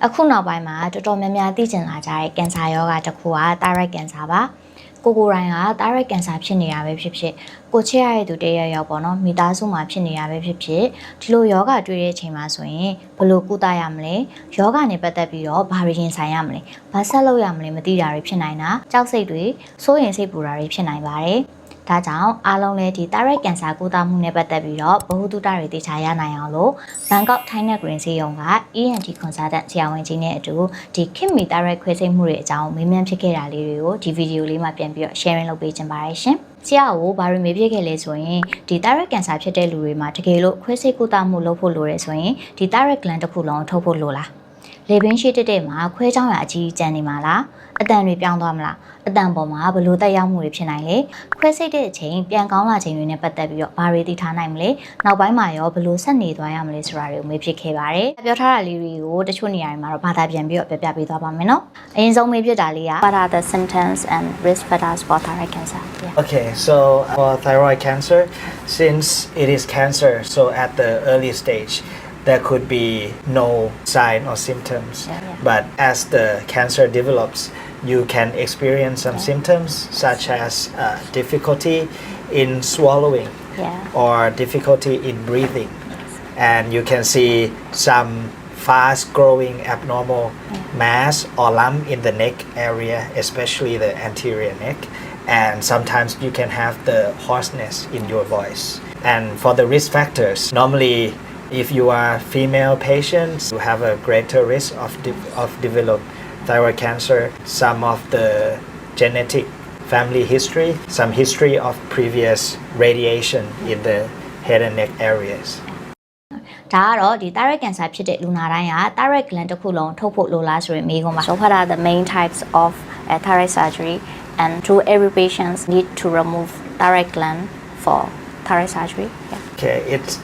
အခုနောက်ပိုင်းမှာတော်တော်များများသိကျင်လာကြတဲ့ကင်ဆာရောဂါတစ်ခုက thyroid cancer ပါကိုရိုင်းက thyroid cancer ဖြစ်နေတာပဲဖြစ်ဖြစ်ကိုချစ်ရတဲ့သူတယောက်ပေါ့နော်မိသားစုမှာဖြစ်နေတာပဲဖြစ်ဖြစ်ဒီလိုယောဂတွေ့တဲ့အချိန်မှာဆိုရင်ဘယ်လိုကုသရမလဲယောဂနဲ့ပတ်သက်ပြီးတော့ဘာတွေရင်ဆိုင်ရမလဲဘာဆက်လုပ်ရမလဲမသိတာတွေဖြစ်နိုင်တာကြောက်စိတ်တွေစိုးရိမ်စိတ်ပူတာတွေဖြစ်နိုင်ပါတယ်ဒါကြောင့်အားလုံးလည်းဒီ thyroid cancer ကုသမှုနဲ့ပတ်သက်ပြီးတော့ဗဟုသုတတွေသိချရနိုင်အောင်လို့ Bangkok Thailand Green ဆေးရုံက ENT consultant ဆရာဝန်ကြီးနဲ့အတူဒီခင်မီ thyroid ခွဲစိတ်မှုတွေအကြောင်းမေးမြန်းဖြစ်ခဲ့တာလေးတွေကိုဒီဗီဒီယိုလေးမှာပြန်ပြီးတော့ sharing လုပ်ပေးချင်ပါတယ်ရှင်။ဆရာကိုဘာတွေမေးဖြစ်ခဲ့လဲဆိုရင်ဒီ thyroid cancer ဖြစ်တဲ့လူတွေမှာတကယ်လို့ခွဲစိတ်ကုသမှုလုပ်ဖို့လိုရဲဆိုရင်ဒီ thyroid gland တစ်ခုလုံးထုတ်ဖို့လိုလား။လေပင်ရှိတဲ့မှာခွဲချောင်းရအကြီးကျန်နေမှာလားအတန်တွေပြောင်းသွားမလားအတန်ပေါ်မှာဘယ်လိုတက်ရောက်မှုတွေဖြစ်နိုင်လဲခွဲစိတ်တဲ့အချိန်ပြန်ကောင်းလာချိန်တွေနဲ့ပတ်သက်ပြီးတော့ဘာတွေသိထားနိုင်မလဲနောက်ပိုင်းမှာရောဘယ်လိုဆက်နေသွားရမလဲဆိုတာတွေကိုမေးဖြစ်ခဲ့ပါတယ်ပြောထားတာလေးတွေကိုတချို့နေရာတွေမှာတော့ဘာသာပြန်ပြီးတော့ပြပေးသွားပါမယ်နော်အရင်ဆုံးမေးဖြစ်တာလေးက What are the symptoms and risk factors for thyroid cancer Okay, so for thyroid cancer, since it is cancer, so at the early stage, there could be no sign or symptoms. But as the cancer develops, you can experience some symptoms such as difficulty in swallowing or difficulty in breathing. And you can see some fast growing abnormal mass or lump in the neck area, especially the anterior neck. And sometimes you can have the hoarseness in your voice. And for the risk factors, normally if you are female patients, you have a greater risk of develop thyroid cancer. Some of the genetic family history, some history of previous radiation in the head and neck areas. ဒါကတော့ဒီ thyroid cancer ဖြစ်တဲ့လူနာတိုင်းက thyroid gland တစ်ခုလုံးထုတ်ဖို့လိုလားဆိုရင်မေးခွန်းပါ So what are the main types of thyroid surgery and do every patient need to remove thyroid gland for thyroid surgery? Okay,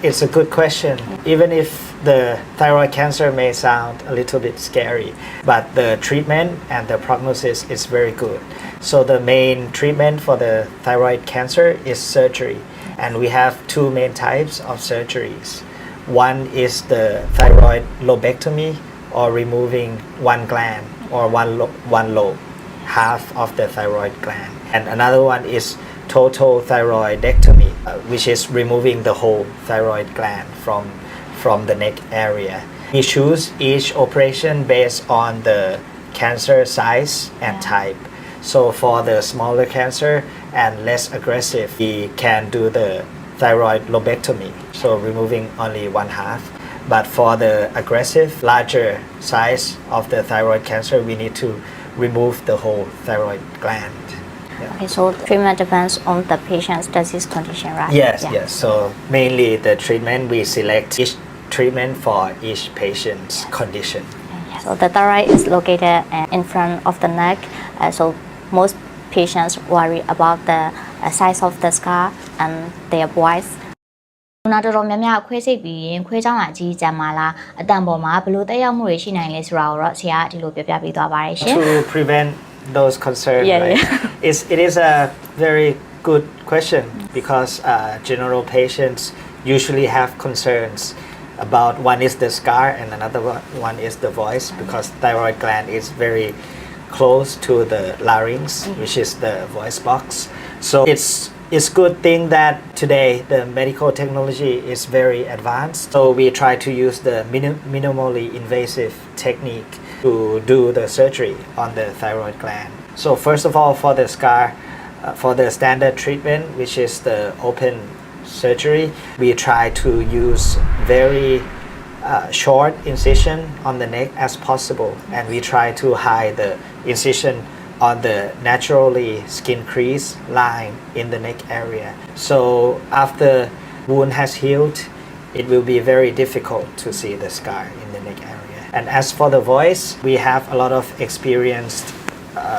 it's a good question. Even if the thyroid cancer may sound a little bit scary, but the treatment and the prognosis is very good. So the main treatment for the thyroid cancer is surgery, and we have two main types of surgeries. One is the thyroid lobectomy, or removing one gland or one lobe, half of the thyroid gland, and another one is total thyroidectomy, which is removing the whole thyroid gland from the neck area. We choose each operation based on the cancer size and type. So for the smaller cancer and less aggressive, we can do the thyroid lobectomy, so removing only one half. But for the aggressive, larger size of the thyroid cancer, we need to remove the whole thyroid gland. Okay, so treatment depends on the patient's disease condition, right? Yes. So mainly the treatment, we select each treatment for each patient's condition. So the thyroid is located in front of the neck. So most patients worry about the size of the scar and their voice. နာတော်များများခွဲစိတ်ပြီးရင်ခွဲချောင်းအကြီးကျန်မှာလားအတန်ပေါ်မှာဘယ်လိုတက်ရောက်မှုတွေရှိနိုင်လဲဆိုတာကိုတော့ဆရာဒီလိုပြပြပေးသွားပါတယ်ရှင် To prevent those concerns, right? It is a very good question because general patients usually have concerns about one is the scar and another one is the voice because thyroid gland is very close to the larynx, which is the voice box. So it's good thing that today the medical technology is very advanced. So we try to use the minimally invasive technique to do the surgery on the thyroid gland. So first of all, for the scar, for the standard treatment, which is the open surgery, we try to use very short incision on the neck as possible, and we try to hide the incision on the naturally skin crease line in the neck area. So after wound has healed, it will be very difficult to see the scar in the neck area. And as for the voice, we have a lot of experienced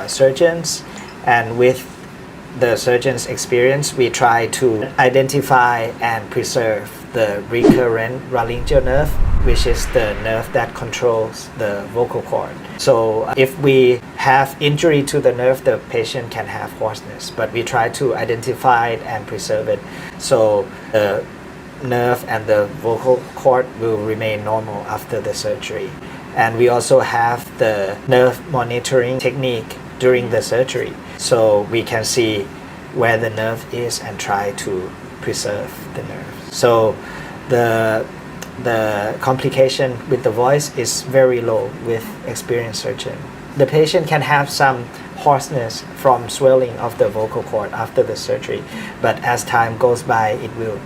surgeons, and with the surgeon's experience, we try to identify and preserve the recurrent laryngeal nerve, which is the nerve that controls the vocal cord. So if we have injury to the nerve, the patient can have hoarseness, but we try to identify it and preserve it. So the nerve and the vocal cord will remain normal after the surgery. And we also have the nerve monitoring technique during the surgery. So we can see where the nerve is and try to preserve the nerve. So the complication with the voice is very low with experienced surgeon. The patient can have some hoarseness from swelling of the vocal cord after the surgery, but as time goes by, it will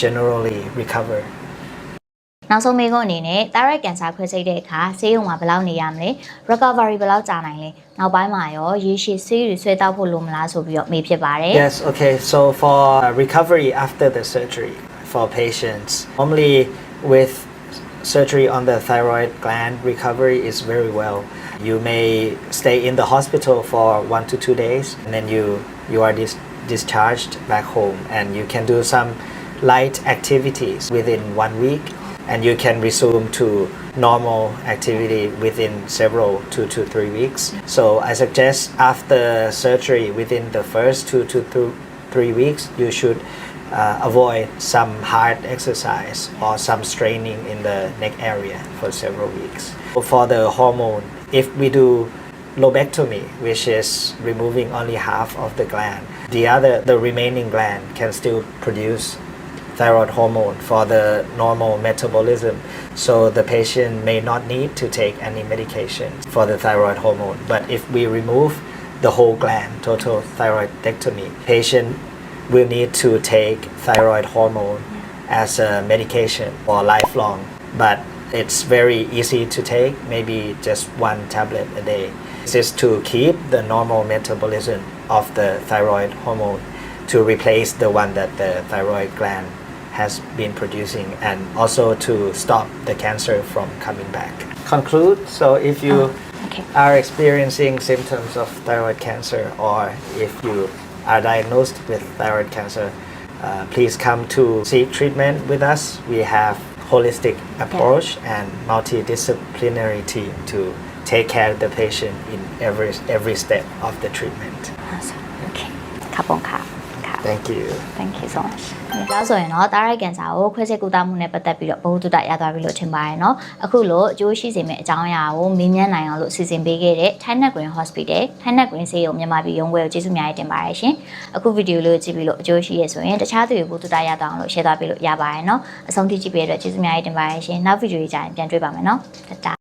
generally recover. နောက်ဆုံးမေးခွန်းအနေနဲ့ thyroid cancer ခွဲစိတ်တဲ့အခါဆေးရုံမှာဘယ်လောက်နေရမလဲ recovery ဘယ်လောက်ကြာနိုင်လဲနောက်ပိုင်းမှာရောရေရှည်ဆေးတွေဆွဲတောက်ဖို့လိုမလားဆိုပြီးတော့မေးဖြစ်ပါတယ် Yes, okay. So for recovery after the surgery for patients, normally with surgery on the thyroid gland, recovery is very well. You may stay in the hospital for 1 to 2 days, and then you are discharged back home, and you can do some light activities within 1 week, and you can resume to normal activity within several 2 to 3 weeks. So I suggest after surgery, within the first 2 to 3 weeks, you should avoid some hard exercise or some straining in the neck area for several weeks. For the hormone, if we do lobectomy, which is removing only half of the gland, the remaining gland can still produce thyroid hormone for the normal metabolism. So the patient may not need to take any medication for the thyroid hormone. But if we remove the whole gland, total thyroidectomy, patient will need to take thyroid hormone as a medication for lifelong. But it's very easy to take, maybe just 1 tablet a day. This is to keep the normal metabolism of the thyroid hormone to replace the one that the thyroid gland has been producing, and also to stop the cancer from coming back. Conclude, so if you are experiencing symptoms of thyroid cancer, or if you are diagnosed with thyroid cancer, please come to seek treatment with us. We have holistic approach and multidisciplinary team to take care of the patient in every step of the treatment. Awesome. Okay. ขอบคุณค่ะ Thank you. Thank you so much. ဒါဆိုရင်တော့ thyroid cancer ကိုခွဲစိတ်ကုသမှုနဲ့ပတ်သက်ပြီးတော့ဘ ഹു တုတရသွားပြီလို့ထင်ပါတယ်เนาะအခုလို့အကျိုးရှိစေမယ့်အကြောင်းအရာကိုမေးမြန်းနိုင်အောင်လို့စီစဉ်ပေးခဲ့တဲ့ Thailand Green Hospital Thailand Green ဆေးရုံမြန်မာပြည်ရုံးခွဲကိုကျေးဇူးများတင်ပါတယ်ရှင်အခုဗီဒီယိုလေးကိုကြည့်ပြီးလို့အကျိုးရှိရဆိုရင်တခြားသူတွေဘ ഹു တုတရသွားအောင်လို့ share သွားပေးလို့ရပါတယ်เนาะအဆုံးထိကြည့်ပေးတဲ့အတွက်ကျေးဇူးများတင်ပါတယ်ရှင်နောက်ဗီဒီယိုကြီးကြရင်ပြန်တွေ့ပါမယ်เนาะတတာ